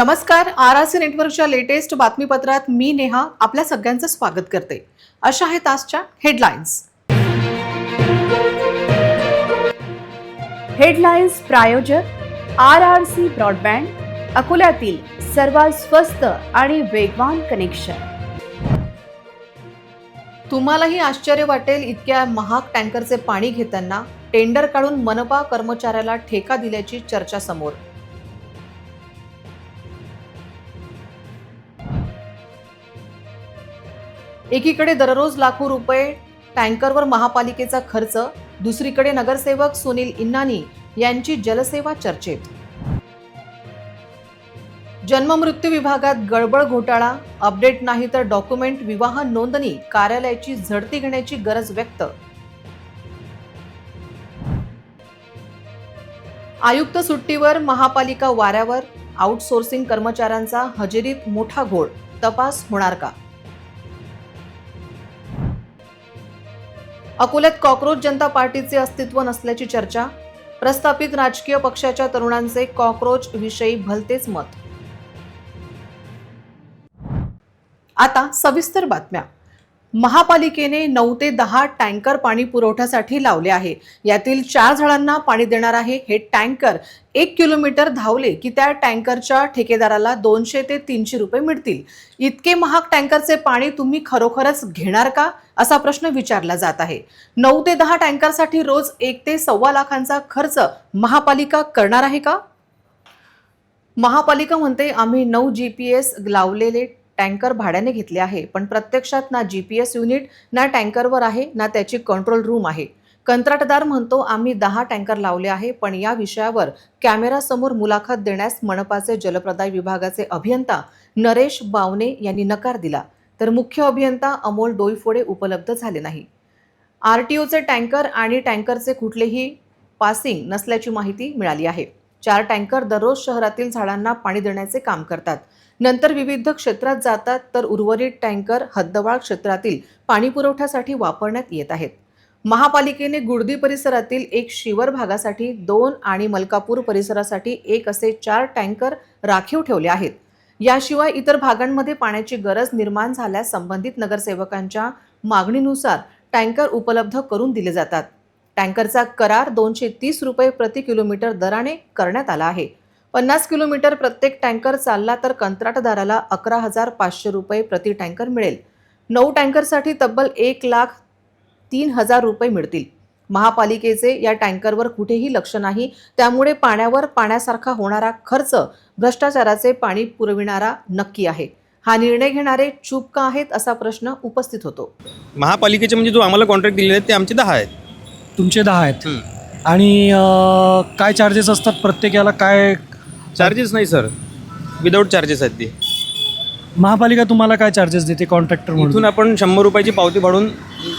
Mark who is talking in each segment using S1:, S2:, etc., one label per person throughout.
S1: नमस्कार. RRC नेटवर्कच्या latest बातमीपत्रात मी नेहा आपल्या सगळ्यांचं स्वागत करते. अशा आहेत आजच्या हेडलाईन्स.
S2: हेडलाईन्स प्रायोजक RRC ब्रॉडबँड, अकोल्यातील सर्वात स्वस्त आणि वेगवान कनेक्शन.
S1: तुम्हालाही आश्चर्य वाटेल इतक्या महाग टँकरचे पाणी घेताना टेंडर काढून मनपा कर्मचाऱ्याला ठेका दिल्याची चर्चा समोर. एकीकडे दररोज लाखो रुपये टँकरवर महापालिकेचा खर्च, दुसरीकडे नगरसेवक सुनील इन्नानी यांची जलसेवा चर्चेत. जन्ममृत्यू विभागात गडबड घोटाळा, अपडेट नाही तर डॉक्युमेंट विवाह नोंदणी कार्यालयाची झडती घेण्याची गरज व्यक्त. आयुक्त सुट्टीवर, महापालिका वाऱ्यावर, आउटसोर्सिंग कर्मचाऱ्यांचा हजेरीत मोठा घोळ, तपास होणार का? अकोल्यात कॉक्रोच जनता पार्टीचे अस्तित्व नसल्याची चर्चा, प्रस्थापित राजकीय पक्षाच्या तरुणांचे कॉक्रोच विषयी भलतेच मत. आता सविस्तर बातम्या. महापालिकेने 9 ते 10 टँकर पाणी पुरवठ्यासाठी लावले आहे. यातील 4 झाडांना पाणी देणार आहे. हे टँकर 1 किलोमीटर धावले की त्या टँकरच्या ठेकेदाराला 200 ते 300 रुपये मिळतील. इतके महाग टँकरचे पाणी तुम्ही खरोखरच घेणार का, असा प्रश्न विचारला जात आहे. 9 ते 10 टँकरसाठी रोज 1 ते सव्वा लाखांचा खर्च महापालिका करणार आहे का? महापालिका म्हणते आम्ही 9 GPS लावलेले टँकर भाड्याने घेतले आहे, पण प्रत्यक्षात ना GPS युनिट ना टँकरवर आहे ना त्याची कंट्रोल रूम आहे. कंत्राटदार म्हणतो आम्ही 10 टँकर लावले आहे, पण या विषयावर कॅमेरासमोर मुलाखत देण्यास मनपाचे जलप्रदाय विभागाचे अभियंता नरेश बावने यांनी नकार दिला, तर मुख्य अभियंता अमोल डोईफोडे उपलब्ध झाले नाही. RTOचे टँकर आणि टँकरचे कुठलेही पासिंग नसल्याची माहिती मिळाली आहे. 4 टँकर दररोज शहरातील झाडांना पाणी देण्याचे काम करतात, नंतर विविध क्षेत्रात जातात, तर उर्वरित टँकर हद्दवाढ क्षेत्रातील पाणी पुरवठ्यासाठी वापरण्यात येत आहेत. महापालिकेने गुडदी परिसरातील 1 शिवर भागासाठी 2 आणि मलकापूर परिसरासाठी 1 असे 4 टँकर राखीव ठेवले आहेत. याशिवाय इतर भागांमध्ये पाण्याची गरज निर्माण झाल्यास संबंधित नगरसेवकांच्या मागणीनुसार टँकर उपलब्ध करून दिले जातात. टँकरचा करार 230 रुपये प्रति किलोमीटर दराने करण्यात आला आहे. 50 किलोमीटर प्रत्येक टँकर चालला तर कंत्राटदाराला 11,500 रुपये प्रति टँकर मिळेल. 9 टँकरसाठी तब्बल 1,03,000 रुपये मिळतील. महापालिकेचे या टँकरवर कुठेही लक्ष नाही, त्यामुळे पाण्यावर पाण्यासारखा होणारा खर्च भ्रष्टाचाराचे पाणी पुरविणारा नक्की आहे. हा निर्णय घेणारे चूप का आहेत, असा प्रश्न उपस्थित होतो.
S3: महापालिकेचे म्हणजे जो आम्हाला कॉन्ट्रॅक्ट दिलेले आहेत ते आमचे 10 आहेत.
S4: तुमचे 10 आहेत. आणि काय चार्जेस असतात प्रत्येक याला? काय
S3: चार्जेस नाही सर, विदाऊट चार्जेस आहेत ते.
S4: महापालिका तुम्हाला काय चार्जेस देते कॉन्ट्रॅक्टर म्हणून?
S3: इथून आपण 100 रुपयाची पावती फाडून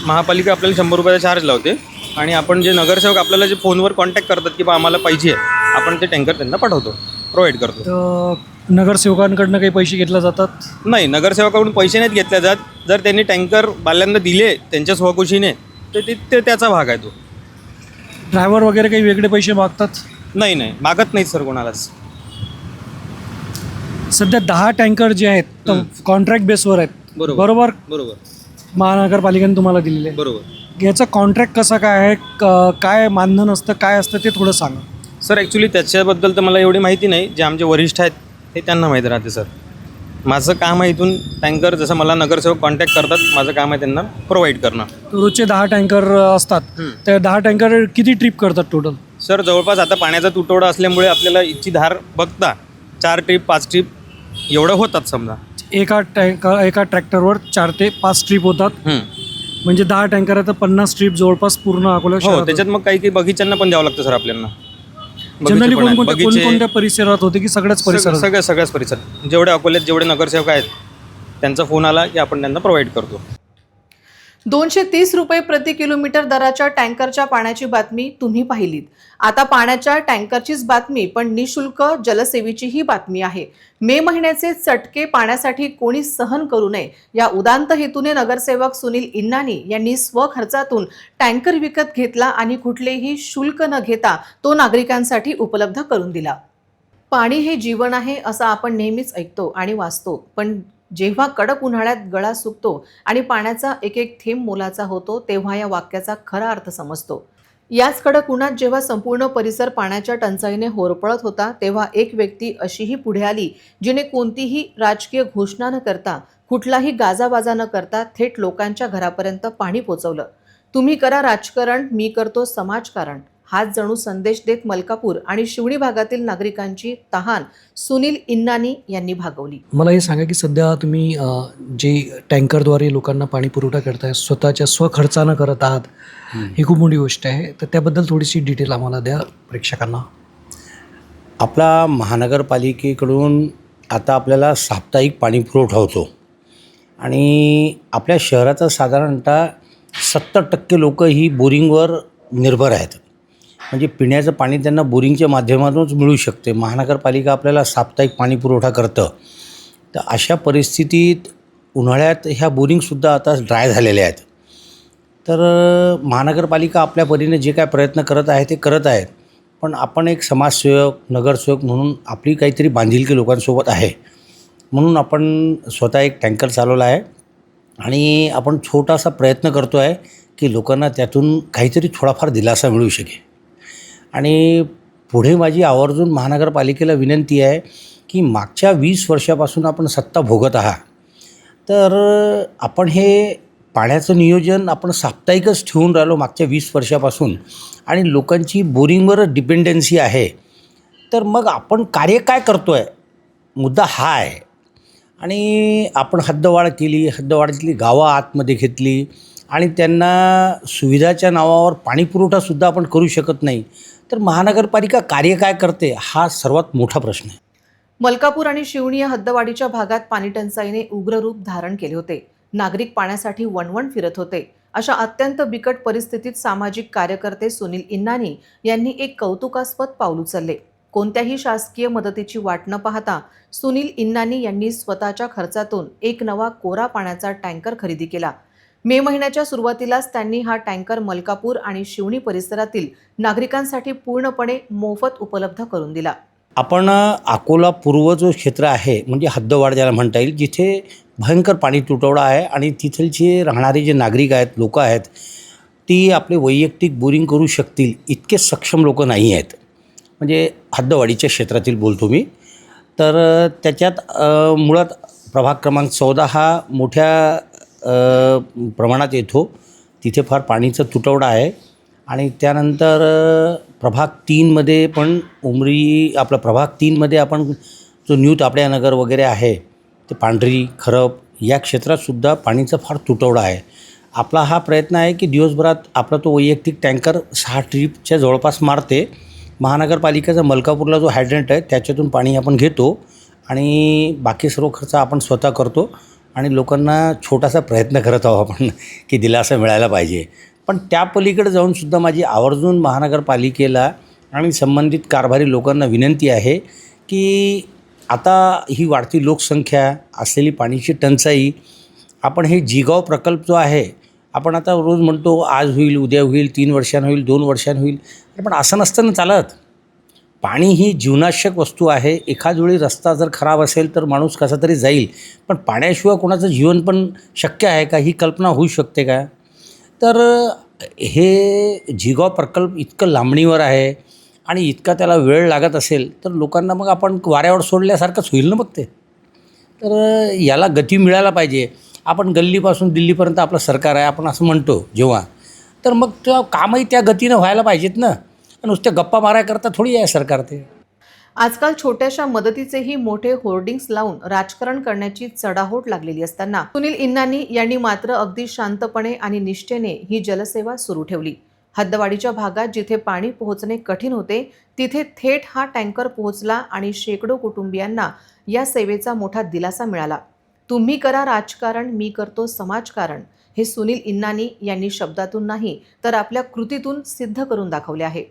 S3: महापालिका आपल्याला 100 रुपयाचा चार्ज लावते, आणि आपण जे नगरसेवक आपल्याला जे फोनवर कॉन्टॅक्ट करतात की बा आम्हाला पाहिजे, आपण ते टँकर त्यांना पाठवतो, प्रोव्हाइड करतो.
S4: तर नगरसेवकांकडनं काही पैसे घेतले जातात?
S3: नाही, नगरसेवकाकडून पैसे नाहीत घेतले जात. जर त्यांनी टँकर बाल्यांना दिले त्यांच्या स्वखुशीने तर ते त्याचा भाग आहे तो.
S4: ड्रायव्हर वगैरे काही वेगळे पैसे मागतात?
S3: नाही, मागत नाहीत सर कोणालाच.
S4: सध्या 10 टँकर जे आहेत तर कॉन्ट्रॅक्ट बेसवर आहेत. बरोबर. महानगरपालिकेने तुम्हाला दिलेले.
S3: बरोबर.
S4: याचं कॉन्ट्रॅक्ट कसं काय आहे, काय मानधन असतं, काय असतं ते थोडं सांगा.
S3: सर ॲक्च्युली त्याच्याबद्दल तर मला एवढी माहिती नाही. जे आमचे वरिष्ठ आहेत ते त्यांना माहीत राहते सर. माझं काम आहे इथून टँकर, जसं मला नगरसेवक कॉन्टॅक्ट करतात, माझं काम आहे त्यांना प्रोव्हाइड करणं.
S4: रोजचे 10 टँकर असतात, त्या 10 टँकर किती ट्रिप करतात टोटल?
S3: सर जवळपास आता पाण्याचा तुटवडा असल्यामुळे आपल्याला इथची धार बघता 4 ट्रिप 5 ट्रिप एवढं होतात. समजा एका ट्रॅक्टरवर 4 ते 5 ट्रिप होतात. म्हणजे 10 टँकर आहे तर 50 ट्रिप जवळपास पूर्ण अकोला शहरात. हो, त्याच्यात मग काही बगीच्यांना पण द्यावं लागतं सर आपल्याला.
S4: जनरली कोणकोणत्या परिसरात होते की सगळ्याच परिसरात?
S3: सगळ्याच परिसरात. जेवढे अकोल्यात जेवढे नगरसेवक आहेत त्यांचा फोन आला की आपण त्यांना प्रोव्हाइड करतो.
S1: 230 रुपये प्रति किलोमीटर दराच्या टँकरच्या पाण्याची बातमी तुम्ही पाहिलीत. आता पाण्याच्या टँकरचीच बातमी, पण निशुल्क जलसेवेची ही बातमी आहे. मे महिन्याचे चटके पाण्यासाठी कोणी सहन करू नये या उदांत हेतूने नगरसेवक सुनील इन्नानी यांनी स्वखर्चातून टँकर विकत घेतला आणि कुठलेही शुल्क न घेता तो नागरिकांसाठी उपलब्ध करून दिला. पाणी हे जीवन आहे असं आपण नेहमीच ऐकतो आणि वाचतो, पण जेव्हा कडक उन्हाळ्यात गळा सुकतो आणि पाण्याचा एक एक थेंब मोलाचा होतो तेव्हा या वाक्याचा खरा अर्थ समजतो. याच कडक उन्हात जेव्हा संपूर्ण परिसर पाण्याच्या टंचाईने होरपळत होता तेव्हा एक व्यक्ती अशीही पुढे आली जिने कोणतीही राजकीय घोषणा न करता, कुठलाही गाजाबाजा न करता थेट लोकांच्या घरापर्यंत पाणी पोचवलं. तुम्ही करा राजकारण, मी करतो समाजकारण, हाच जणू संदेश देत मलकापूर आणि शिवणी भागातील नागरिकांची तहान सुनील इन्नानी यांनी भागवली.
S4: मला हे सांगा की सध्या तुम्ही जे टँकरद्वारे लोकांना पाणी पुरवठा करताय, स्वतःच्या स्वखर्चानं करत आहात, ही खूप मोठी गोष्ट आहे. तर त्याबद्दल थोडीशी डिटेल आम्हाला द्या प्रेक्षकांना.
S5: आपला महानगरपालिकेकडून आता आपल्याला साप्ताहिक पाणी पुरवठा होतो आणि आपल्या शहराचं साधारणतः 70% लोक ही बोरिंगवर निर्भर आहेत. म्हणजे पिण्याचं पाणी त्यांना बोरिंगच्या माध्यमातूनच मिळू शकते. महानगरपालिका आपल्याला साप्ताहिक पाणी पुरवठा करतं. तर अशा परिस्थितीत उन्हाळ्यात ह्या बोरिंगसुद्धा आता ड्राय झालेल्या आहेत. तर महानगरपालिका आपल्या परीने जे काय प्रयत्न करत आहे ते करत आहेत. पण आपण एक समाजसेवक, नगरसेवक म्हणून आपली काहीतरी बांधिलकी लोकांसोबत आहे. म्हणून आपण स्वतः एक टँकर चालवला आहे आणि आपण छोटासा प्रयत्न करतो आहे की लोकांना त्यातून काहीतरी थोडाफार दिलासा मिळू शकेल. आणि पुढे माझी आवर्जून महानगरपालिकेला विनंती आहे की मागच्या 20 वर्षापासून आपण सत्ता भोगत आहात. तर आपण हे पाण्याचं नियोजन आपण साप्ताहिकच ठेवून राहिलो मागच्या 20 वर्षापासून आणि लोकांची बोरिंगवर डिपेंडन्सी आहे. तर मग आपण कार्य काय करतो आहे, मुद्दा हा आहे. आणि आपण हद्दवाढ केली, हद्दवाढीतली गावं आतमध्ये घेतली आणि त्यांना सुविधाच्या नावावर पाणी पुरवठासुद्धा आपण करू शकत नाही. तर महानगरपालिका कार्य काय करते हा सर्वात मोठा प्रश्न आहे.
S1: मलकापूर आणि शिवणी या हद्दवाढीच्या भागात पाणी टंचाईने उग्र रूप धारण केले होते. नागरिक पाण्यासाठी वणवण फिरत होते. अशा अत्यंत बिकट परिस्थितीत सामाजिक कार्यकर्ते सुनील इन्नानी यांनी एक कौतुकास्पद पाऊल उचलले. कोणत्याही शासकीय मदतीची वाट न पाहता सुनील इन्नानी यांनी स्वतःच्या खर्चातून एक नवा कोरा पाण्याचा टँकर खरेदी केला. मे महिन्याच्या सुरुवातीलाच त्यांनी हा टँकर मलकापूर आणि शिवणी परिसरातील नागरिकांसाठी पूर्णपणे मोफत उपलब्ध करून दिला.
S5: आपण अकोला पूर्व जो क्षेत्र आहे म्हणजे हद्दवाढ ज्याला म्हणता येईल, जिथे भयंकर पाणी तुटवडा आहे आणि तिथलचे राहणारे जे नागरिक आहेत, लोक आहेत, ती आपले वैयक्तिक बोरिंग करू शकतील इतके सक्षम लोक नाही आहेत. म्हणजे हद्दवाढीच्या क्षेत्रातील बोलतो मी. तर त्याच्यात मुळात प्रभाग क्रमांक 14 हा मोठ्या प्रमाणात येतो. तिथे फार पाणीचा तुटवडा आहे. आणि त्यानंतर प्रभाग 3मध्ये पण उमरी, आपला प्रभाग 3मध्ये आपण जो न्यू तापड्यानगर वगैरे आहे, ते पांढरी, खरप या क्षेत्रातसुद्धा पाणीचा फार तुटवडा आहे. आपला हा प्रयत्न आहे की दिवसभरात आपला तो वैयक्तिक टँकर 6 ट्रीपच्या जवळपास मारते. महानगरपालिकेचा मलकापूरला जो हायड्रंट आहे त्याच्यातून पाणी आपण घेतो आणि बाकी सर्व खर्च आपण स्वतः करतो आणि लोकांना छोटासा प्रयत्न करत आहोत आपण की दिलासा मिळायला पाहिजे. पण त्या पलीकडे जाऊनसुद्धा माझी आवर्जून महानगरपालिकेला आणि संबंधित कारभारी लोकांना विनंती आहे की आता ही वाढती लोकसंख्या, असलेली पाण्याची टंचाई, आपण हे जिगाव प्रकल्प जो आहे, आपण आता रोज म्हणतो आज होईल, उद्या होईल, 3 वर्षांनी होईल, 2 वर्षांनी होईल. पण असं नसतं ना चालत. पाणी ही जीवनावश्यक वस्तू आहे. एखाद वेळी रस्ता जर खराब असेल तर माणूस कसा तरी जाईल, पण पाण्याशिवाय कोणाचं जीवन पण शक्य आहे का, ही कल्पना होऊ शकते का? तर हे जिगाव प्रकल्प इतकं लांबणीवर आहे आणि इतका त्याला वेळ लागत असेल तर लोकांना मग आपण वाऱ्यावर सोडल्यासारखंच होईल ना मग ते. तर याला गती मिळायला पाहिजे. आपण गल्लीपासून दिल्लीपर्यंत आपलं सरकार आहे आपण असं म्हणतो जेव्हा, तर मग तेव्हा कामही त्या गतीनं व्हायला पाहिजेत ना. नुसत्या गप्पा मारायकरता थोडी आहे सरकार ते.
S1: आजकाल छोट्याशा मदतीचेही मोठे होर्डिंग्स लावून राजकारण करण्याची चढाओढ लागलेली असताना सुनील इन्नानी यांनी मात्र अगदी शांतपणे आणि निष्ठेने ही जलसेवा सुरू ठेवली. हद्दवाढीच्या भागात जिथे पाणी पोहोचणे कठीण होते तिथे थेट हा टँकर पोहोचला आणि शेकडो कुटुंबियांना या सेवेचा मोठा दिलासा मिळाला. तुम्ही करा राजकारण, मी करतो समाजकारण, हे सुनील इन्नानी यांनी शब्दातून नाही तर आपल्या कृतीतून सिद्ध करून दाखवले आहे.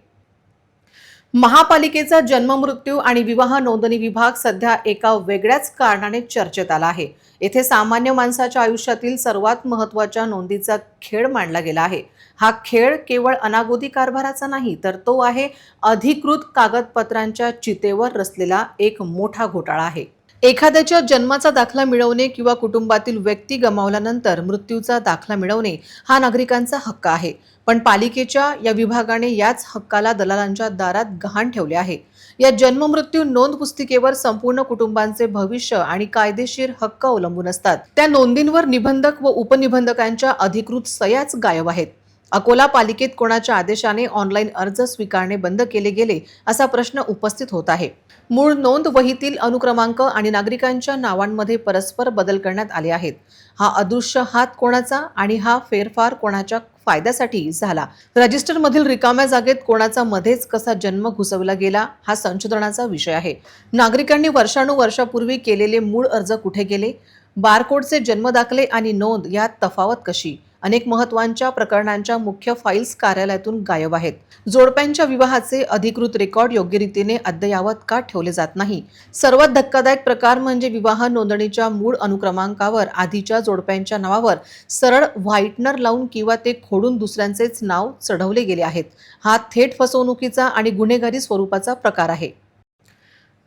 S1: महापालिकेचा जन्ममृत्यू आणि विवाह नोंदणी विभाग सध्या एका वेगळ्याच कारणाने चर्चेत आला आहे. येथे सामान्य माणसाच्या आयुष्यातील सर्वात महत्त्वाच्या नोंदीचा खेळ मांडला गेला आहे. हा खेळ केवळ अनागोदी कारभाराचा नाही, तर तो आहे अधिकृत कागदपत्रांच्या चितेवर रचलेला एक मोठा घोटाळा आहे. एखाद्याच्या जन्माचा दाखला मिळवणे किंवा कुटुंबातील व्यक्ती गमावल्यानंतर मृत्यूचा दाखला मिळवणे हा नागरिकांचा हक्क आहे. पण पालिकेच्या या विभागाने याच हक्काला दलालांच्या दारात गहाण ठेवले आहे. या जन्ममृत्यू नोंद पुस्तिकेवर संपूर्ण कुटुंबांचे भविष्य आणि कायदेशीर हक्क अवलंबून असतात. त्या नोंदींवर निबंधक व उपनिबंधकांच्या अधिकृत सह्याच गायब आहेत. अकोला पालिकेत कोणाच्या आदेशाने ऑनलाईन अर्ज स्वीकारणे बंद केले गेले असा प्रश्न उपस्थित होत आहे. मूळ नोंद वहीतील अनुक्रमांक आणि नागरिकांच्या नावांमध्ये परस्पर बदल करण्यात आले आहेत. हा अदृश्य हात कोणाचा आणि हा फेरफार कोणाच्या फायद्यासाठी झाला? रजिस्टरमधील रिकाम्या जागेत कोणाचा मध्येच कसा जन्म घुसवला गेला हा संशोधनाचा विषय आहे. नागरिकांनी वर्षानुवर्षापूर्वी केलेले मूळ अर्ज कुठे गेले? बारकोडचे जन्मदाखले आणि नोंद यात तफावत कशी? अनेक महत्त्वाच्या प्रकरणांच्या मुख्य फाईल्स कार्यालयातून गायब आहेत. जोडप्यांच्या विवाहाचे अधिकृत रेकॉर्ड योग्य रीतीने अद्ययावत का ठेवले जात नाही? सर्वात धक्कादायक प्रकार म्हणजे विवाह नोंदणीच्या मूळ अनुक्रमांकावर आधीच्या जोडप्यांच्या नावावर सरळ व्हाईटनर लावून किंवा ते खोडून दुसऱ्यांचेच नाव चढवले गेले आहेत. हा थेट फसवणुकीचा आणि गुन्हेगारी स्वरूपाचा प्रकार आहे.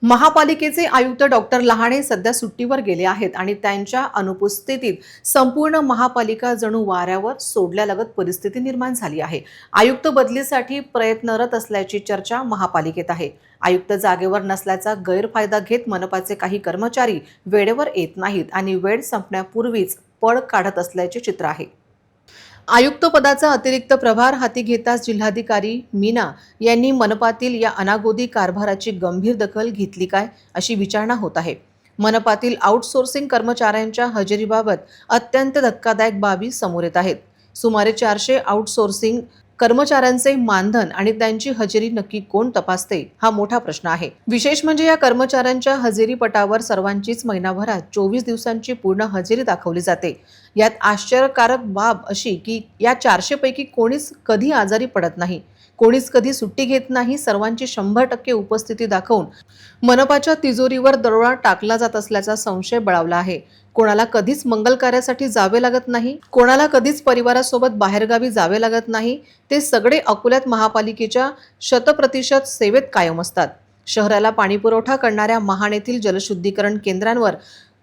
S1: महापालिकेचे आयुक्त डॉक्टर लहाणे सध्या सुट्टीवर गेले आहेत आणि त्यांच्या अनुपस्थितीत संपूर्ण महापालिका जणू वाऱ्यावर सोडल्यालगत परिस्थिती निर्माण झाली आहे. आयुक्त बदलीसाठी प्रयत्नरत असल्याची चर्चा महापालिकेत आहे. आयुक्त जागेवर नसल्याचा गैरफायदा घेत मनपाचे काही कर्मचारी वेळेवर येत नाहीत आणि वेळ संपण्यापूर्वीच पळ काढत असल्याचे चित्र आहे. आयुक्त पदाचा अतिरिक्त प्रभार हाती घेताच जिल्हाधिकारी मीना यांनी मनपातील या अनागोदी कारभाराची गंभीर दखल घेतली काय अशी विचारणा होत आहे. मनपातील आउटसोर्सिंग कर्मचाऱ्यांच्या हजेरीबाबत अत्यंत धक्कादायक बाबी समोर येत आहेत. सुमारे 400 आउटसोर्सिंग कर्मचाऱ्यांचे मानधन आणि त्यांची हजेरी नक्की कोण तपासते हा मोठा प्रश्न आहे. विशेष म्हणजे या कर्मचाऱ्यांच्या हजेरी पटावर सर्वांचीच महिनाभरात 24 दिवसांची पूर्ण हजेरी दाखवली जाते. यात आश्चर्यकारक बाब अशी की या 400 पैकी कोणीच कधी आजारी पडत नाही, कोणीच कधी सुट्टी घेत नाही. सर्वांची 100% उपस्थिती दाखवून मनपाच्या तिजोरीवर दरोडा टाकला जात असल्याचा संशय बळावला आहे. कोणाला कधीच मंगल कार्यासाठी जावे लागत नाही, कोणाला कधीच परिवारासोबत बाहेरगावी जावे लागत नाही. ते सगळे अकोल्यात महापालिकेच्या 100% सेवेत कायम असतात. शहराला पाणीपुरवठा करणाऱ्या महाड येथील जलशुद्धीकरण केंद्रांवर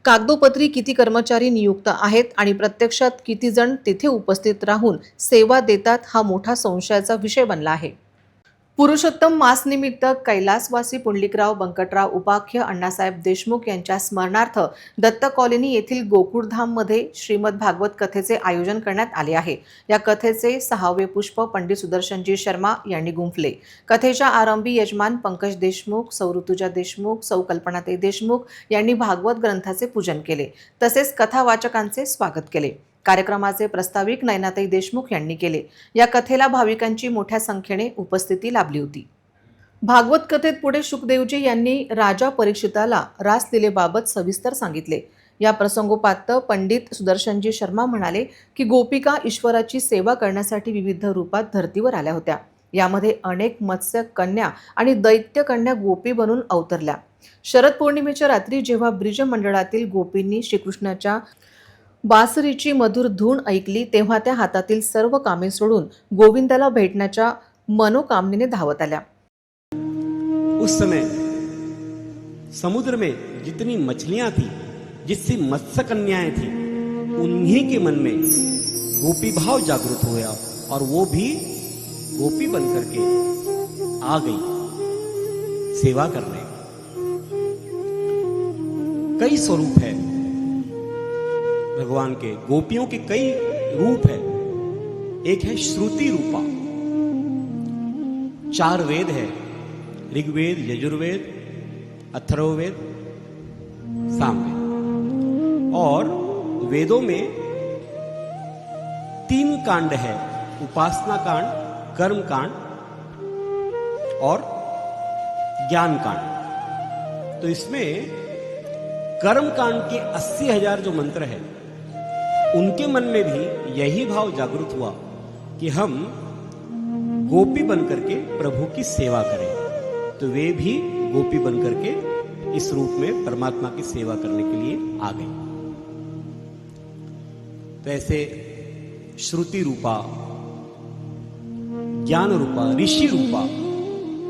S1: कागदोपत्री किती कर्मचारी नियुक्त आहेत आणि प्रत्यक्षात किती जण तिथे उपस्थित राहून सेवा देतात हा मोठा संशयाचा विषय बनला आहे. पुरुषोत्तम मासनिमित्त कैलासवासी पुंडलिकराव बंकटराव उपाख्य अण्णासाहेब देशमुख यांच्या स्मरणार्थ दत्त कॉलनी येथील गोकुळधाममध्ये श्रीमद भागवत कथेचे आयोजन करण्यात आले आहे. या कथेचे 6वे पुष्प पंडित सुदर्शनजी शर्मा यांनी गुंफले. कथेच्या आरंभी यजमान पंकज देशमुख, सौ ऋतुजा देशमुख, सौ कल्पनाताई देशमुख यांनी भागवत ग्रंथाचे पूजन केले. तसेच कथावाचकांचे स्वागत केले. कार्यक्रमाचे प्रस्ताविक नयनाताई देशमुख यांनी केले. या कथेला भाविकांची मोठ्या संख्येने उपस्थिती लाभली होती. भागवत कथेत पुढे शुकदेवजी यांनी राजा परीक्षिताला रासलीलेबाबत सविस्तर सांगितले. या प्रसंगोपात पंडित सुदर्शनजी शर्मा म्हणाले की गोपिका ईश्वराची सेवा करण्यासाठी विविध रूपात धर्तीवर आल्या होत्या. यामध्ये अनेक मत्स्य कन्या आणि दैत्य कन्या गोपी बनून अवतरल्या. शरद पौर्णिमेच्या रात्री जेव्हा ब्रिज मंडळातील गोपींनी श्रीकृष्णाच्या बासरीची मधुर धून ऐकली तेव्हा त्या हातातील सर्व कामे सोडून गोविंदाला भेटण्याच्या मनोकामनेने धावत आल्या.
S6: उस समय समुद्र में जितनी मछलियां थी, जितनी मत्स्य कन्याएं थी, उन्हीं के मन में गोपी भाव जागृत हुआ और वो भी गोपी बन करके आ गई सेवा करने. कई स्वरूप है भगवान के, गोपियों के कई रूप है. एक है श्रुति रूपा, 4 वेद है, ऋग्वेद, यजुर्वेद, अथर्ववेद, सामवेद. और वेदों में 3 कांड है, उपासना कांड, कर्म कांड और ज्ञान कांड. तो इसमें कर्म कांड के 80,000 जो मंत्र है, उनके मन में भी यही भाव जागृत हुआ कि हम गोपी बन करके प्रभु की सेवा करें. तो वे भी गोपी बन करके इस रूप में परमात्मा की सेवा करने के लिए आ गए। तो ऐसे श्रुति रूपा, ज्ञान रूपा, ऋषि रूपा,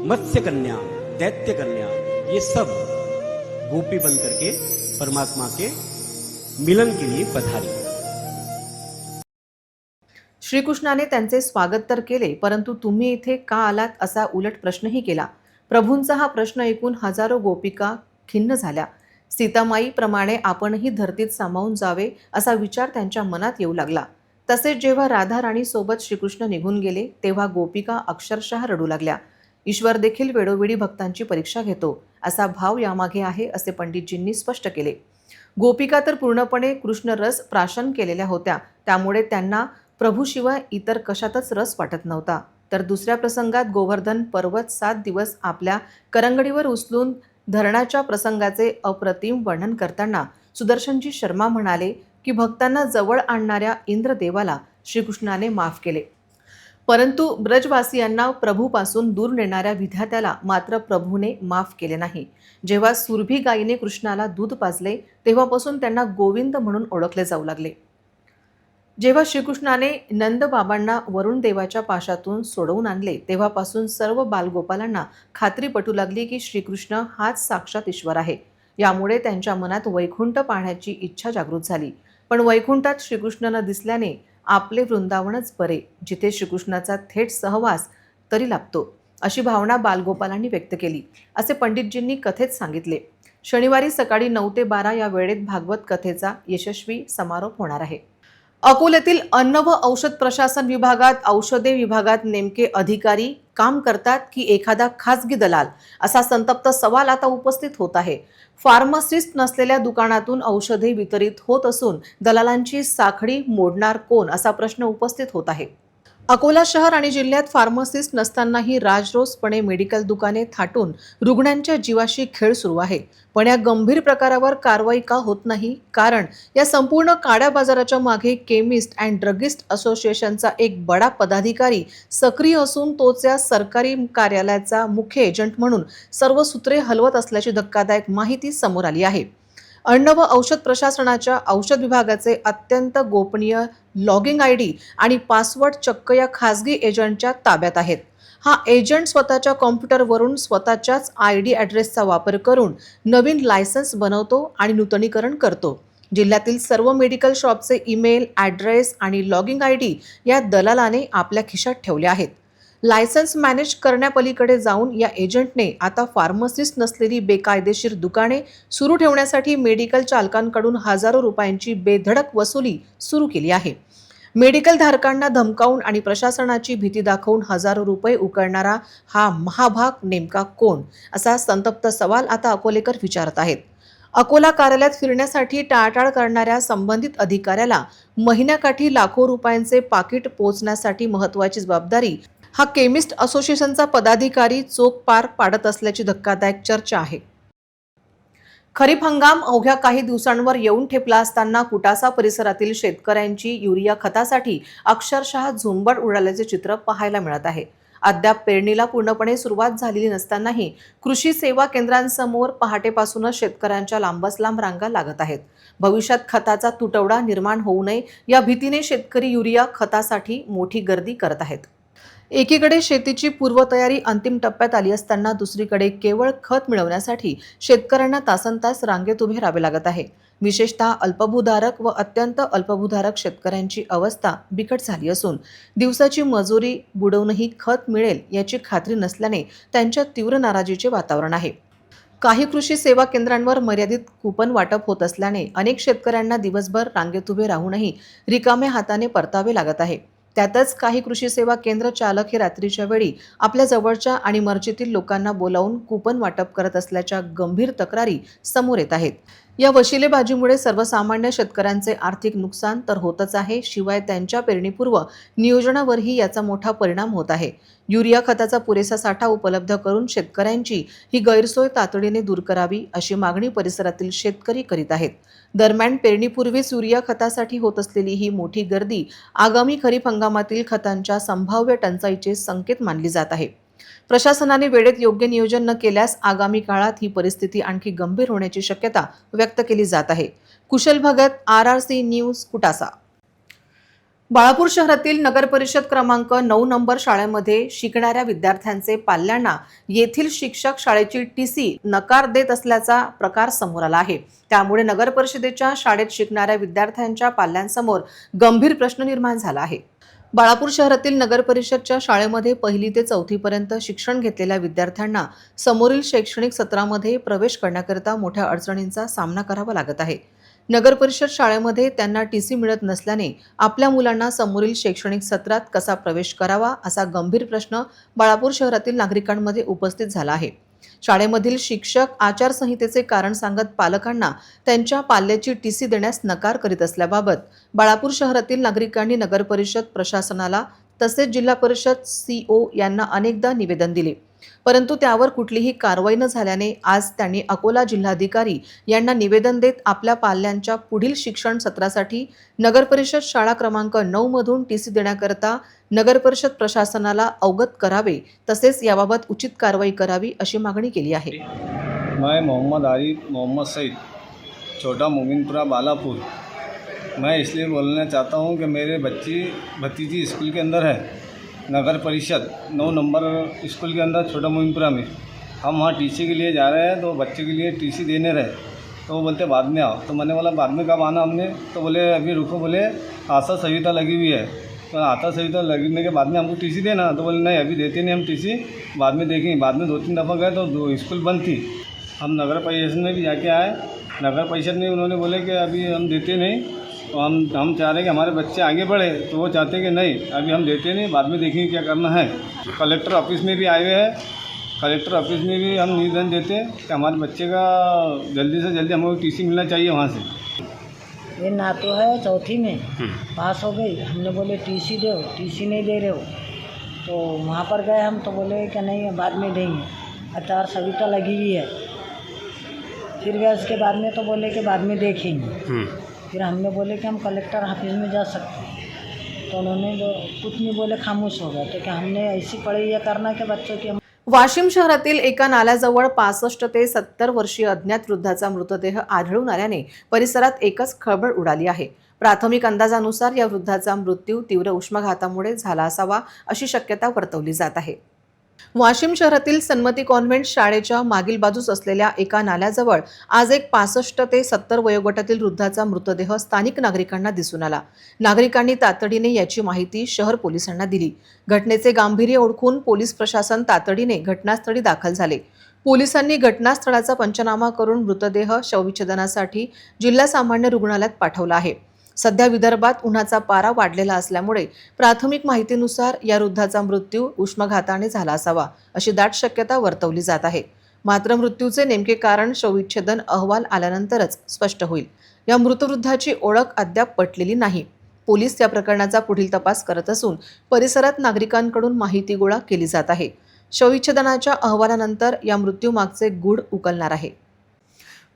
S6: मत्स्य कन्या, दैत्य कन्या, ये सब गोपी बन करके परमात्मा के मिलन के लिए पधारी।
S1: श्रीकृष्णाने त्यांचे स्वागत तर केले, परंतु तुम्ही इथे का आलात असा उलट प्रश्नही केला. प्रभूंचा हा प्रश्न ऐकून हजारो गोपिका खिन्न झाल्या. सीतामाईप्रमाणे आपणही धरतीत सामावून जावे असा विचार त्यांच्या मनात येऊ लागला. तसेच जेव्हा राधा राणी सोबत श्रीकृष्ण निघून गेले तेव्हा गोपिका अक्षरशः रडू लागल्या. ईश्वर देखील वेळोवेळी भक्तांची परीक्षा घेतो असा भाव यामागे आहे असे पंडितजींनी स्पष्ट केले. गोपिका तर पूर्णपणे कृष्ण रस प्राशन केलेल्या होत्या, त्यामुळे त्यांना प्रभूशिवाय इतर कशातच रस वाटत नव्हता. तर दुसऱ्या प्रसंगात गोवर्धन पर्वत 7 दिवस आपल्या करंगडीवर उचलून धरणाच्या प्रसंगाचे अप्रतिम वर्णन करताना सुदर्शनजी शर्मा म्हणाले की भक्तांना जवळ आणणाऱ्या इंद्रदेवाला श्रीकृष्णाने माफ केले, परंतु ब्रजवासियांना प्रभूपासून दूर नेणाऱ्या विधात्याला मात्र प्रभूने माफ केले नाही. जेव्हा सुरभी गायीने कृष्णाला दूध पाजले तेव्हापासून त्यांना गोविंद म्हणून ओळखले जाऊ लागले. जेव्हा श्रीकृष्णाने नंदबाबांना वरुण देवाच्या पाशातून सोडवून आणले तेव्हापासून सर्व बालगोपालांना खात्री पटू लागली की श्रीकृष्ण हाच साक्षात ईश्वर आहे. यामुळे त्यांच्या मनात वैकुंठ पाहण्याची इच्छा जागृत झाली. पण वैकुंठात श्रीकृष्ण न दिसल्याने आपले वृंदावनच बरे, जिथे श्रीकृष्णाचा थेट सहवास तरी लाभतो, अशी भावना बालगोपालांनी व्यक्त केली, असे पंडितजींनी कथेत सांगितले. शनिवारी सकाळी 9 ते 12 या वेळेत भागवत कथेचा यशस्वी समारोप होणार आहे. अकोल्यातील अन्न व औषध प्रशासन विभागात औषधे विभागात नेमके अधिकारी काम करतात की एखादा खासगी दलाल, असा संतप्त सवाल आता उपस्थित होत आहे. फार्मासिस्ट नसलेल्या दुकानातून औषधे वितरित होत असून दलालांची साखळी मोडणार कोण, असा प्रश्न उपस्थित होत आहे. अकोला शहर आणि जिल्ह्यात फार्मासिस्ट नसतानाही राजरोसपणे मेडिकल दुकाने थाटून रुग्णांच्या जीवाशी खेळ सुरू आहे. पण या गंभीर प्रकारावर कारवाई का होत नाही? कारण या संपूर्ण काळ्या बाजाराच्या मागे केमिस्ट अँड ड्रगिस्ट असोसिएशनचा एक बडा पदाधिकारी सक्रिय असून तोच या सरकारी कार्यालयाचा मुख्य एजंट म्हणून सर्व सूत्रे हलवत असल्याची धक्कादायक माहिती समोर आली आहे. अन्न व औषध प्रशासनाच्या औषध विभागाचे अत्यंत गोपनीय लॉगिंग ID आणि पासवर्ड चक्क या खासगी एजंटच्या ताब्यात आहेत. हा एजंट स्वतःच्या कॉम्प्युटरवरून स्वतःच्याच ID ॲड्रेसचा वापर करून नवीन लायसन्स बनवतो आणि नूतनीकरण करतो. जिल्ह्यातील सर्व मेडिकल शॉपचे ईमेल, ॲड्रेस आणि लॉगिंग ID या दलालाने आपल्या खिशात ठेवले आहेत. लायसन्स मॅनेज करण्यापलीकडे जाऊन या एजंटने आता फार्मसिस्ट नसलेली बेकायदेशीर दुकाने सुरू ठेवण्यासाठी मेडिकल चालकांकडून हजारो रुपयांची बेधडक वसुली सुरू केली आहे. मेडिकल धारकांना धमकावून आणि प्रशासनाची भीती दाखवून हजारो रुपये उकळणारा हा महाभाग नेमका कोण, असा संतप्त सवाल आता अकोलेकर विचारत आहेत. अकोला कार्यालयात फिरण्यासाठी टाळाटाळ करणाऱ्या संबंधित अधिकाऱ्याला महिन्याकाठी लाखो रुपयांचे पाकिट पोचण्यासाठी महत्त्वाची जबाबदारी हा केमिस्ट असोसिएशनचा पदाधिकारी चोख पार पाडत असल्याची धक्कादायक चर्चा आहे. खरीप हंगाम अवघ्या काही दिवसांवर येऊन ठेपला असताना कुटासा परिसरातील शेतकऱ्यांची युरिया खतासाठी अक्षरशः झुंबड उडाल्याचे चित्र पाहायला मिळत आहे. अद्याप पेरणीला पूर्णपणे सुरुवात झालेली नसतानाही कृषी सेवा केंद्रांसमोर पहाटेपासूनच शेतकऱ्यांच्या लांबच लांब रांगा लागत आहेत. भविष्यात खताचा तुटवडा निर्माण होऊ नये या भीतीने शेतकरी युरिया खतासाठी मोठी गर्दी करत आहेत. एकीकडे शेतीची पूर्वतयारी अंतिम टप्प्यात आली असताना दुसरीकडे केवळ खत मिळवण्यासाठी शेतकऱ्यांना तासनतास रांगेत उभे राहावे लागत आहे. विशेषतः अल्पभूधारक व अत्यंत अल्पभूधारक शेतकऱ्यांची अवस्था बिकट झाली असून दिवसाची मजुरी बुडवूनही खत मिळेल याची खात्री नसल्याने त्यांच्या तीव्र नाराजीचे वातावरण आहे. काही कृषी सेवा केंद्रांवर मर्यादित कुपन वाटप होत असल्याने अनेक शेतकऱ्यांना दिवसभर रांगेत उभे राहूनही रिकाम्या हाताने परतावे लागत आहे. त्यातच काही कृषी सेवा केंद्र चालक हे रात्रीच्या वेळी आपल्या जवळच्या आणि मर्जीतील लोकांना बोलावून कुपन वाटप करत असल्याच्या गंभीर तक्रारी समोर येत आहेत. या वशिलेबाजीमुळे सर्वसामान्य शेतकऱ्यांचे आर्थिक नुकसान तर होतच आहे, शिवाय त्यांच्या पेरणीपूर्व नियोजनावरही याचा मोठा परिणाम होत आहे. युरिया खताचा पुरेसा साठा उपलब्ध करून शेतकऱ्यांची ही गैरसोय तातडीने दूर करावी अशी मागणी परिसरातील शेतकरी करीत आहेत. दरम्यान पेरणीपूर्वीच युरिया खतासाठी होत असलेली ही मोठी गर्दी आगामी खरीप हंगामातील खतांच्या संभाव्य टंचाईचे संकेत मानली जात आहे. प्रशासनाने वेळेत योग्य नियोजन न केल्यास आगामी काळात ही परिस्थिती आणखी गंभीर होण्याची शक्यता व्यक्त केली जात आहे. कुशल भगत, RRC न्यूज, कुटासा. बाळापूर शहरातील नगर परिषद क्रमांक 9 नंबर शाळेमध्ये शिकणाऱ्या विद्यार्थ्यांचे पाल्यांना येथील शिक्षक शाळेची TC नकार देत असल्याचा प्रकार समोर आला आहे. त्यामुळे नगर परिषदेच्या शाळेत शिकणाऱ्या विद्यार्थ्यांच्या पाल्यांसमोर गंभीर प्रश्न निर्माण झाला आहे. बाळापूर शहरातील नगर परिषदच्या शाळेमध्ये 1ली ते 4थी पर्यंत शिक्षण घेतलेल्या विद्यार्थ्यांना समोरील शैक्षणिक सत्रामध्ये प्रवेश करण्याकरिता मोठ्या अडचणींचा सामना करावा लागत आहे. नगर परिषद शाळेमध्ये त्यांना TC मिळत नसल्याने आपल्या मुलांना समोरील शैक्षणिक सत्रात कसा प्रवेश करावा असा गंभीर प्रश्न बाळापूर शहरातील नागरिकांमध्ये उपस्थित झाला आहे. शाळेमधील शिक्षक आचारसंहितेचे कारण सांगत पालकांना त्यांच्या पाल्याची TC देण्यास नकार करीत असल्याबाबत बाळापूर शहरातील नागरिकांनी नगर परिषद प्रशासनाला तसेच जिल्हा परिषद CO यांना अनेकदा निवेदन दिले, परंतु त्यावर कुठलीही कारवाई न झाल्याने आज त्यांनी अकोला जिल्हाधिकारी यांना निवेदन देत आपल्या पाल्यांच्या पुढील शिक्षण सत्रासाठी नगर परिषद शाळा क्रमांक 9 मधून TC देण्याकरता नगर परिषद प्रशासनाला अवगत करावे तसेच याबाबत उचित कारवाई करावी अशी मागणी केली आहे.
S7: मैं मोहम्मद आरिफ मोहम्मद सईद, छोटा मोमिनपुरा बालापुर. मैं इसलिए बोलना चाहता हूँ कि मेरे भतीजी स्कूल के अंदर है, नगर परिषद 9 नंबर स्कूल के अंदर छोटा मोमिनपुरा में. हम वहाँ TC के लिए जा रहे हैं तो बच्चे के लिए TC देने रहे तो वो बोलते बाद में आओ. तो मैंने बोला बाद में कब आना हमने, तो बोले अभी रुको, बोले आचार संहिता लगी हुई है, तो आचार संहिता लगने के बाद में हमको TC देना. तो बोले नहीं अभी देते नहीं हम TC, बाद में देखेंगे. बाद में 2-3 दफ़ा गए तो स्कूल बंद थी. हम नगर परिषद में भी जाके आए, नगर परिषद में उन्होंने बोले कि अभी हम देते नहीं. तो हम चाह रहे हैं कि हमारे बच्चे आगे बढ़े, तो वो चाहते हैं कि नहीं अभी हम देते नहीं, बाद में देखेंगे क्या करना है. कलेक्टर ऑफिस में भी आए हुए हैं, कलेक्टर ऑफिस में भी हम निवेदन देते हैं कि हमारे बच्चे का जल्दी से जल्दी हमको TC मिलना चाहिए वहाँ से.
S8: ये नातो है 4थी में पास हो गई. हमने बोले TC दो, TC नहीं दे रहे हो, तो वहाँ पर गए हम, तो बोले कि नहीं बाद में देंगे, आचार संहिता लगी हुई है. फिर गए उसके बाद में तो बोले कि बाद में देखेंगे. फिर हमने बोले कि हम कलेक्टर ऑफिस में जा सकते हैं, तो उन्होंने कुछ नहीं बोले, खामोश हो गए. तो क्या हमने ऐसी पढ़ाई ये करना कि बच्चों की.
S1: वाशिम शहरातील एका नाल्याजवळ 65 ते 70 वर्षीय अज्ञात वृद्धाचा मृतदेह आढळून आल्याने परिसरात एकच खळबळ उडाली आहे. प्राथमिक अंदाजानुसार या वृद्धाचा मृत्यू तीव्र उष्माघातामुळे झाला असावा अशी शक्यता वर्तवली जात आहे. वाशिम शहरातील सन्मती कॉन्व्हेंट शाळेच्या मागील बाजूस असलेल्या एका नाल्याजवळ आज एक 65 ते 70 वयोगटातील वृद्धाचा मृतदेह स्थानिक नागरिकांना दिसून आला. नागरिकांनी तातडीने याची माहिती शहर पोलिसांना दिली. घटनेचे गांभीर्य ओळखून पोलीस प्रशासन तातडीने घटनास्थळी दाखल झाले. पोलिसांनी घटनास्थळाचा पंचनामा करून मृतदेह शवविच्छेदनासाठी जिल्हा सामान्य रुग्णालयात पाठवला आहे. सध्या विदर्भात उन्हाचा पारा वाढलेला असल्यामुळे प्राथमिक माहितीनुसार या वृद्धाचा मृत्यू उष्माघाताने झाला असावा अशी दाट शक्यता वर्तवली जात आहे. मात्र मृत्यूचे नेमके कारण शवविच्छेदन अहवाल आल्यानंतरच स्पष्ट होईल. या मृतवृद्धाची ओळख अद्याप पटलेली नाही. पोलीस या प्रकरणाचा पुढील तपास करत असून परिसरात नागरिकांकडून माहिती गोळा केली जात आहे. शवविच्छेदनाच्या अहवालानंतर या मृत्यूमागचे गूढ उकलणार आहे.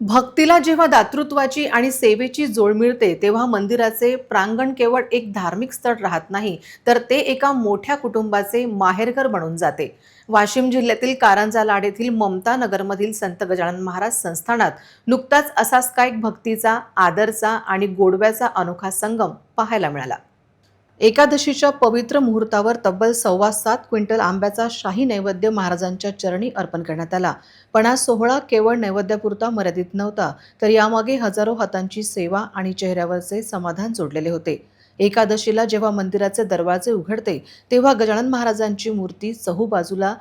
S1: भक्तीला जेव्हा दातृत्वाची आणि सेवेची जोड मिळते तेव्हा मंदिराचे प्रांगण केवळ एक धार्मिक स्थळ राहत नाही, तर ते एका मोठ्या कुटुंबाचे माहेरघर बनून जाते. वाशिम जिल्ह्यातील कारंजा लाड येथील ममता नगरमधील संत गजानन महाराज संस्थानात नुकताच असाच काय भक्तीचा, आदरचा आणि गोडव्याचा अनोखा संगम पाहायला मिळाला. एकादशीच्या पवित्र मुहूर्तावर तब्बल 7.25 क्विंटल आंब्याचा शाही नैवेद्य महाराजांच्या चरणी अर्पण करण्यात आला. पण हा सोहळा केवळ नैवेद्यापुरता मर्यादित नव्हता, तर यामागे हजारो हातांची सेवा आणि चेहऱ्यावरचे समाधान जोडलेले होते. एकादशीला जेव्हा मंदिराचे दरवाजे उघडते तेव्हा गजानन महाराजांची मूर्ती चहूबाजूला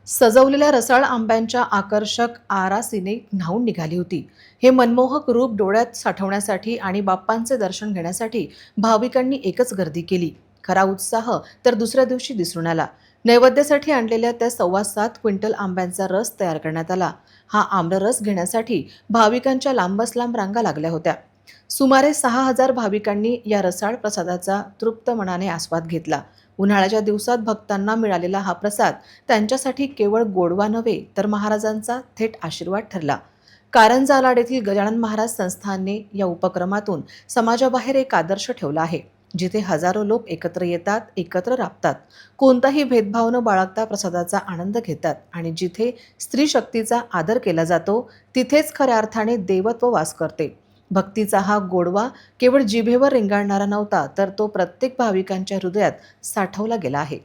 S1: सजवलेल्या रसाळ आंब्यांच्या आकर्षक आरासीने न्हाऊन निघाली होती. हे मनमोहक रूप डोळ्यात साठवण्यासाठी आणि बाप्पांचे दर्शन घेण्यासाठी भाविकांनी एकच गर्दी केली. खरा उत्साह तर दुसऱ्या दिवशी दिसून आला. नैवेद्यासाठी आणलेल्या त्या 7.25 क्विंटल आंब्यांचा रस तयार करण्यात आला. हा आम्ररस घेण्यासाठी भाविकांच्या लांबच लांब रांगा लागल्या होत्या. सुमारे 6,000 भाविकांनी या रसाळ प्रसादाचा तृप्त मनाने आस्वाद घेतला. उन्हाळ्याच्या दिवसात भक्तांना मिळालेला हा प्रसाद त्यांच्यासाठी केवळ गोडवा नव्हे, तर महाराजांचा थेट आशीर्वाद ठरला. कारंजा लाड येथील गजानन महाराज संस्थानने या उपक्रमातून समाजाबाहेर एक आदर्श ठेवला आहे. जिथे हजारो लोक एकत्र येतात, एकत्र राबतात, कोणताही भेदभाव न बाळगता प्रसादाचा आनंद घेतात आणि जिथे स्त्री शक्तीचा आदर केला जातो तिथेच खऱ्या अर्थाने देवत्व वास करते. भक्तीचा हा गोडवा केवळ जिभेवर रेंगाळणारा नव्हता, तर तो प्रत्येक भाविकांच्या हृदयात साठवला गेला आहे.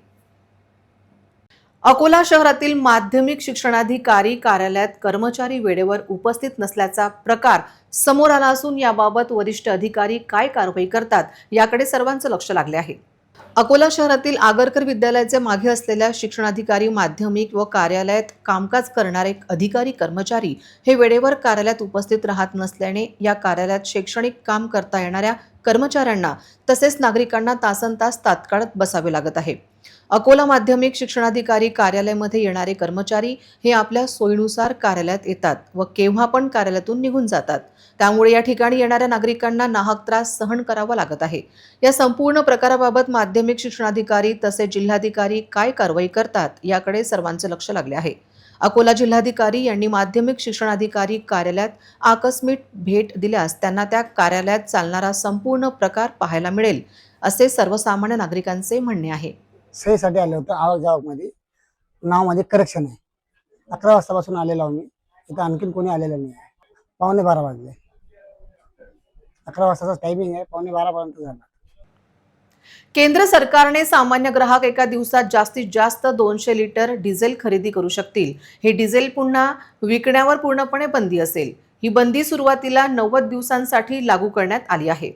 S1: अकोला शहरातील माध्यमिक शिक्षणाधिकारी कार्यालयात कर्मचारी वेळेवर उपस्थित नसल्याचा प्रकार समोर आला असून याबाबत वरिष्ठ अधिकारी काय कारवाई करतात याकडे सर्वांचं लक्ष लागले आहे. अकोला शहरातील आगरकर विद्यालयाचे मागे असलेल्या शिक्षणाधिकारी माध्यमिक व कार्यालयात कामकाज करणारे अधिकारी कर्मचारी हे वेळेवर कार्यालयात उपस्थित राहत नसल्याने या कार्यालयात शैक्षणिक काम करता येणाऱ्या कर्मचाऱ्यांना तसेच नागरिकांना तासनतास तात्काळ बसावे लागत आहे. अकोला माध्यमिक शिक्षणाधिकारी कार्यालयामध्ये येणारे कर्मचारी हे आपल्या सोयीनुसार कार्यालयात येतात व केव्हा पण कार्यालयातून निघून जातात. त्यामुळे या ठिकाणी येणाऱ्या नागरिकांना नाहक त्रास सहन करावा लागत आहे. या संपूर्ण प्रकाराबाबत माध्यमिक शिक्षणाधिकारी तसेच जिल्हाधिकारी काय कारवाई करतात याकडे सर्वांचे लक्ष लागले आहे. अकोला जिल्हाधिकारी यांनी माध्यमिक शिक्षणाधिकारी कार्यालयात आकस्मिक भेट दिल्यास त्यांना त्या कार्यालयात चालणारा संपूर्ण प्रकार पाहायला मिळेल असे सर्वसामान्य नागरिकांचे म्हणणे आहे.
S9: सहीसाठी आलं होतं आवकमध्ये, नावामध्ये करेक्शन आहे. 11 वाजतापासून आलेलो आम्ही, इथं आणखीन कोणी आलेलं नाही आहे. 11:15 वाजले. 11 वाजताचा टायमिंग आहे, 11:15 पर्यंत झाला.
S1: केंद्र सरकारने सामान्य ग्राहक एका दिवसात जास्तीत जास्त 200 लिटर डिझेल खरेदी करू शकतील. हे डिझेल पुन्हा विकण्यावर पूर्णपणे बंदी असेल. ही बंदी सुरुवातीला 90 दिवसांसाठी लागू करण्यात आली आहे.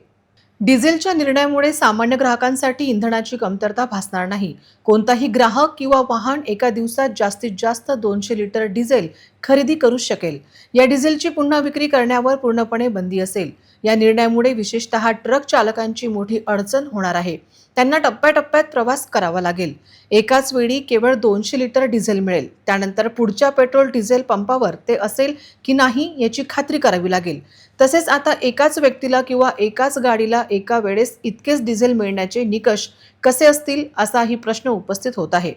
S1: डिझेलच्या निर्णयामुळे सामान्य ग्राहकांसाठी इंधनाची कमतरता भासणार नाही. कोणताही ग्राहक किंवा वाहन एका दिवसात जास्तीत जास्त 200 लिटर डिझेल खरेदी करू शकेल. या डिझेलची पुन्हा विक्री करण्यावर पूर्णपणे बंदी असेल. या निर्णयामुळे विशेषतः ट्रक चालकांची मोठी अडचण होणार आहे. त्यांना टप्प्याटप्प्यात प्रवास करावा लागेल. एकाच वेळी केवळ 200 लिटर डिझेल मिळेल. त्यानंतर पुढच्या पेट्रोल डिझेल पंपावर ते असेल की नाही याची खात्री करावी लागेल. तसेच आता एकाच व्यक्तीला किंवा एकाच गाडीला एका वेळेस इतकेच डिझेल मिळण्याचे निकष कसे असतील असाही प्रश्न उपस्थित होत आहे.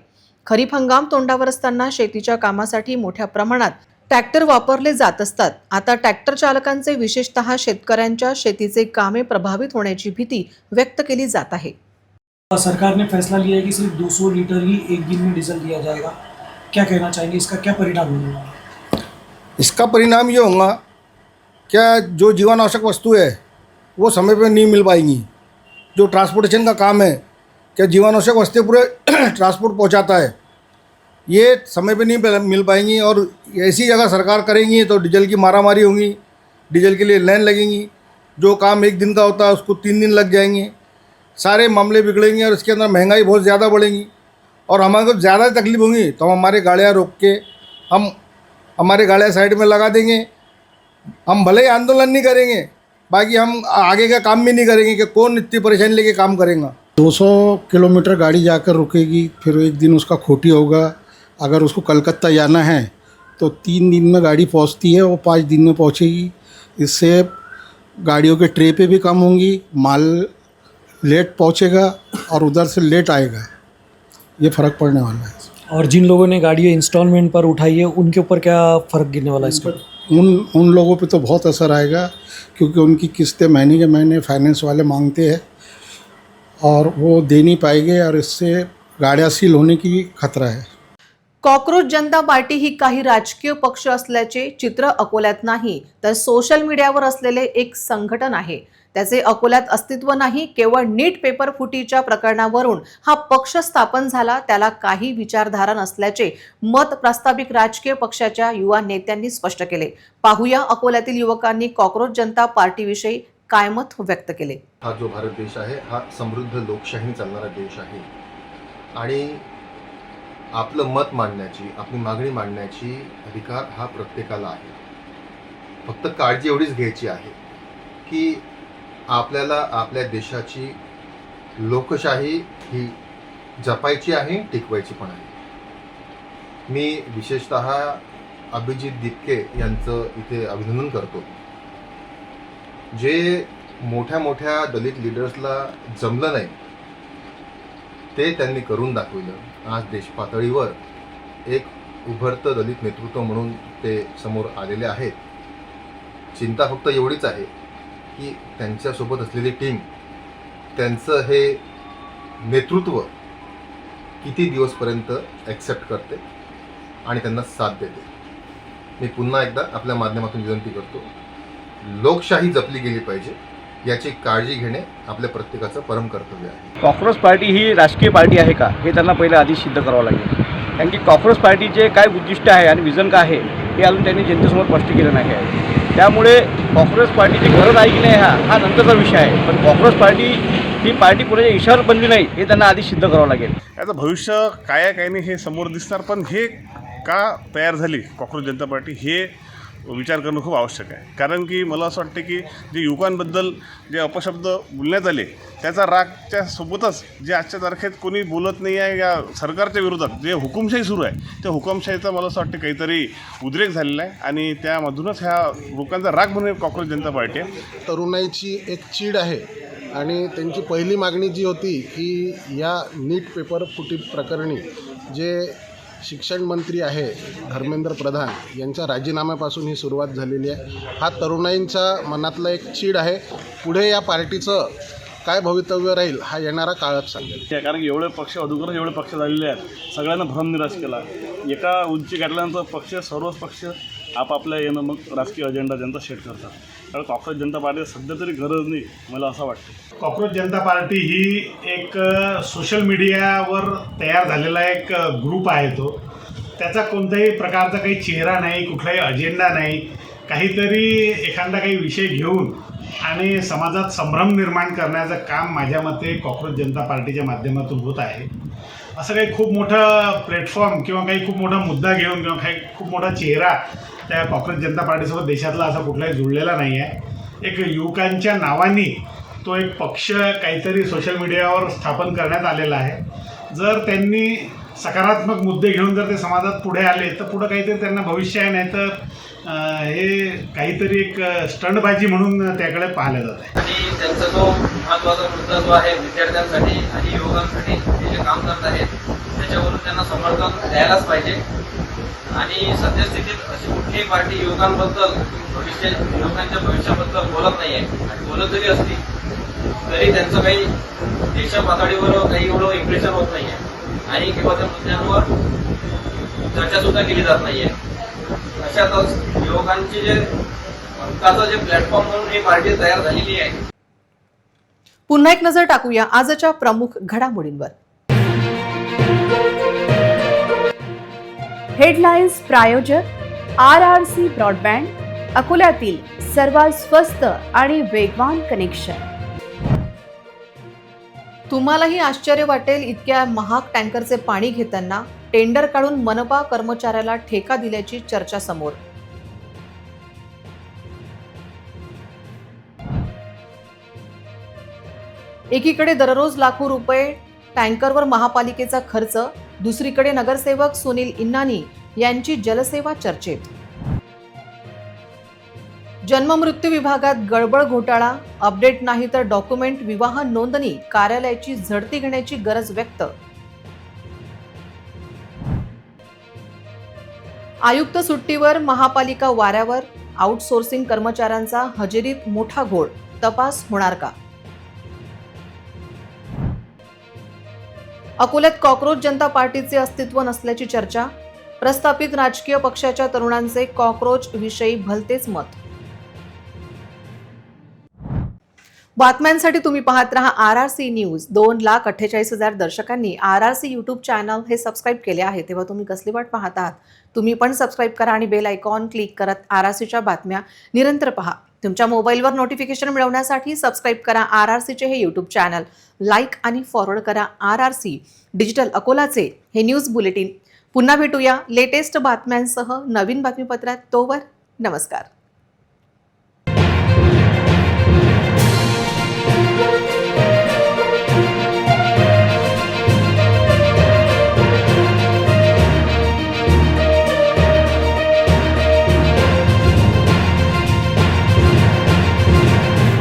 S1: खरीप हंगाम तोंडावर असताना शेतीच्या कामासाठी मोठ्या प्रमाणात ट्रॅक्टर वापरले जात असतात. आता ट्रॅक्टर चालकांचे विशेषतः शेतकऱ्यांच्या शेतीचे कामे प्रभावित होण्याची भीती व्यक्त केली जात आहे.
S4: सरकार ने फैसला लिया है कि सिर्फ 200 लीटर ही एक दिन में डीजल दिया जाएगा. क्या कहना चाहेंगे, इसका क्या परिणाम होगा?
S7: इसका परिणाम ये होगा क्या जो जीवन आवश्यक वस्तु है वो समय पे नहीं मिल पाएंगी. जो ट्रांसपोर्टेशन का काम है, क्या जीवन आवश्यक वस्तुएं पूरे ट्रांसपोर्ट पहुंचाता है, ये समय पे नहीं मिल पाएंगी. और ऐसी जगह सरकार करेंगी तो डीजल की मारामारी होगी, डीजल के लिए लाइन लगेंगी. जो काम एक दिन का होता है उसको 3 दिन लग जाएंगे. सारे मामले बिगड़ेंगे और इसके अंदर महंगाई बहुत ज़्यादा बढ़ेगी. और हमारे को ज़्यादा तकलीफ होगी तो हम हमारे गाड़ियाँ रोक के हम हमारे गाड़ियाँ साइड में लगा देंगे. हम भले ही आंदोलन नहीं करेंगे, बाकी हम आगे का काम भी नहीं करेंगे कि कौन इतनी परेशानी लेके काम करेगा.
S10: 200 किलोमीटर गाड़ी जाकर रुकेगी, फिर एक दिन उसका खोटी होगा. अगर उसको कलकत्ता जाना है तो 3 दिन में गाड़ी पहुंचती है, वो 5 दिन में पहुंचेगी. इससे गाड़ियों के ट्रे पे भी कम होंगी, माल लेट पहुंचेगा और उधर से लेट आएगा. ये फ़र्क पड़ने वाला है.
S4: और जिन लोगों ने गाड़ियाँ इंस्टॉलमेंट पर उठाई है उनके ऊपर क्या फ़र्क गिरने वाला है इसका?
S10: उन लोगों पे तो बहुत असर आएगा, क्योंकि उनकी किस्तें महीने के महीने फाइनेंस वाले मांगते हैं और वो दे नहीं पाएंगे और इससे गाड़ियाँ सील होने की खतरा है.
S1: कॉकरोच जनता पार्टी ही काही राजकीय पक्ष असल्याचे चित्र अकोल्यात नाही, तर सोशल मीडियावर असलेले एक संघटन आहे. त्याचे अकोल्यात अस्तित्व नाही. केवळ नीट पेपर फुटीच्या प्रकरणावरून हा पक्ष स्थापन झाला. त्याला काही विचारधारा नसल्याचे मत प्रस्ताविक राजकीय पक्षाच्या युवा नेत्यांनी स्पष्ट केले. पाहूया अकोल्यातील युवकांनी कॉकरोच जनता पार्टीविषयी काय मत व्यक्त केले.
S11: हा जो भारत देश आहे हा समृद्ध लोकशाही चालणारा देश आहे आणि आपलं मत मांडण्याची, आपली मागणी मांडण्याची अधिकार हा प्रत्येकाला आहे. फक्त काळजी एवढीच घ्यायची आहे की आपल्याला आपल्या देशाची लोकशाही ही जपायची आहे, टिकवायची पण आहे. मी विशेषतः अभिजित दिपके यांचं इथे अभिनंदन करतो. जे मोठ्या मोठ्या दलित लीडर्सला जमलं नाही ते त्यांनी करून दाखवलं. आज देश पातळीवर एक उभरतं दलित नेतृत्व म्हणून ते समोर आलेले आहेत. चिंता फक्त एवढीच आहे की त्यांच्यासोबत असलेली टीम त्यांचं हे नेतृत्व किती दिवसपर्यंत ॲक्सेप्ट करते आणि त्यांना साथ देते. मी पुन्हा एकदा आपल्या माध्यमातून विनंती करतो, लोकशाही जपली गेली पाहिजे याची काळजी घेणे आपल्या प्रत्येकाचं परम कर्तव्य आहे.
S3: कॉक्रोच पार्टी ही राजकीय पार्टी आहे का हे त्यांना पहिलं आधी सिद्ध करावं लागेल. कारण की कॉक्रोच पार्टीचे काय उद्दिष्ट आहे आणि विजन काय आहे हे अजून त्यांनी जनतेसमोर स्पष्ट केलं नाही आहे. त्यामुळे कॉक्रोच पार्टीची गरज आहे की नाही हा नंतरचा विषय आहे, पण कॉक्रोच पार्टी ही पार्टी पुण्याच्या इशावर बनली नाही हे त्यांना आधी सिद्ध करावं लागेल.
S12: याचं भविष्य काय आहे काय नाही हे समोर दिसणार, पण हे का तयार झाली कॉक्रोच जनता पार्टी हे विचार करणं खूप आवश्यक आहे. कारण की मला असं वाटतं की जे युवकांबद्दल जे अपशब्द बोलण्यात आले त्याचा रागच्या सोबतच जे आजच्या तारखेत कोणी बोलत नाही आहे या सरकारच्या विरोधात जे हुकुमशाही सुरू आहे त्या हुकुमशाहीचा मला असं वाटतं काहीतरी उद्रेक झालेला आहे आणि त्यामधूनच ह्या लोकांचा राग म्हणून कॉक्रोच जनता पार्टी आहे.
S13: तरुणाईची एक चीड आहे आणि त्यांची पहिली मागणी जी होती की या नीट पेपर फुटी प्रकरणी जे शिक्षण मंत्री आहे धर्मेंद्र प्रधान यांच्या राजीनाम्यापासून ही सुरुवात झालेली आहे. हा तरुणाईंच्या मनातला एक चीड आहे. पुढे या पार्टीचं काय भवितव्य राहील हा येणारा काळच सांगेल.
S12: कारण की एवढे पक्ष अगोदरच एवढे पक्ष झालेले आहेत, सगळ्यांना भ्रमनिराश केला. एका उंची गाठल्यानंतर पक्ष सर्वच पक्ष आपापल्या येणं मग राजकीय अजेंडा त्यांचा सेट करतात. कारण कॉक्रोच जनता पार्टीला सध्या तरी गरज नाही मला असं वाटतं.
S14: कॉक्रोच जनता पार्टी ही एक सोशल मीडियावर तयार झालेला एक ग्रुप आहे. तो त्याचा कोणत्याही प्रकारचा काही चेहरा नाही, कुठलाही अजेंडा नाही. काहीतरी एखादा काही विषय घेऊन आणि समाजात संभ्रम निर्माण करण्याचं काम माझ्या मते कॉक्रोच जनता पार्टीच्या माध्यमातून होत आहे. असं काही खूप मोठं प्लॅटफॉर्म किंवा काही खूप मोठा मुद्दा घेऊन किंवा काही खूप मोठा चेहरा त्या कॉक्रोच जनता पार्टीसोबत देशातला असा कुठलाही जुळलेला नाही आहे. एक युवकांच्या नावाने तो एक पक्ष काहीतरी सोशल मीडियावर स्थापन करण्यात आलेला आहे. जर त्यांनी सकारात्मक मुद्दे घेऊन जर ते समाजात पुढे आले तर पुढं काहीतरी त्यांना भविष्य आहे, नाही तर हे काहीतरी एक स्टंटबाजी म्हणून त्याकडे पाहिलं जात आहे.
S15: आणि त्यांचा जो महत्त्वाचा मुद्दा जो आहे विद्यार्थ्यांसाठी आणि युवकांसाठी ते जे काम करत आहेत त्याच्यावरून त्यांना समर्थन द्यायलाच पाहिजे. आणि सद्यस्थितीत अशी कुठलीही पार्टी युवकांबद्दल युवकांच्या भविष्याबद्दल बोलत नाही आहे. आणि बोलत जरी असली तरी त्यांचं काही देशा पातळीवर काही एवढं इम्प्रेशन होत नाही आहे आणि किंवा त्या मुद्द्यांवर चर्चासुद्धा केली जात नाही आहे. अशातच युवकांचे जे हक्काचं जे प्लॅटफॉर्म म्हणून ही पार्टी तयार झालेली आहे.
S1: पुन्हा एक नजर टाकूया आजच्या प्रमुख घडामोडींवर.
S2: हेडलाईन्स प्रायोजक RRC ब्रॉडबँड, अकोल्यातील सर्वात स्वस्त आणि वेगवान कनेक्शन.
S1: तुम्हालाही आश्चर्य वाटेल इतक्या महाग टँकरचे पाणी घेताना टेंडर काढून मनपा कर्मचाऱ्याला ठेका दिल्याची चर्चा समोर. एकीकडे दररोज लाखो रुपये टँकरवर महापालिकेचा खर्च, दुसरीकडे नगरसेवक सुनील इन्नानी यांची जलसेवा चर्चेत. जन्ममृत्यू विभागात गडबड घोटाळा, अपडेट नाही तर डॉक्युमेंट विवाह नोंदणी कार्यालयाची झडती घेण्याची गरज व्यक्त. आयुक्त सुट्टीवर, महापालिका वाऱ्यावर, आउटसोर्सिंग कर्मचाऱ्यांचा हजेरीत मोठा घोळ, तपास होणार का? अकोल्यात कॉक्रोच जनता पार्टीचे अस्तित्व नसल्याची चर्चा, प्रस्थापित राजकीय पक्षाच्या तरुणांचे कॉक्रोच विषयी भलतेच मत. बातम्यांसाठी तुम्ही पाहत रहा RRC news. 2,48,000 दर्शकांनी RRC YouTube channel हे सबस्क्राईब केले आहे, तेव्हा तुम्ही कसली वाट पाहत आहात? तुम्ही पण सबस्क्राईब करा आणि बेल आयकॉन क्लिक करत RRCच्या बातम्या निरंतर पहा. तुमच्या मोबाईलवर नोटिफिकेशन मिळवण्यासाठी सबस्क्राईब करा RRCचे हे यूट्यूब चॅनल, लाईक आणि फॉरवर्ड करा RRC डिजिटल अकोलाचे हे न्यूज बुलेटिन. पुन्हा भेटूया लेटेस्ट बातम्यांसह नवीन बातमीपत्रात. तोवर नमस्कार.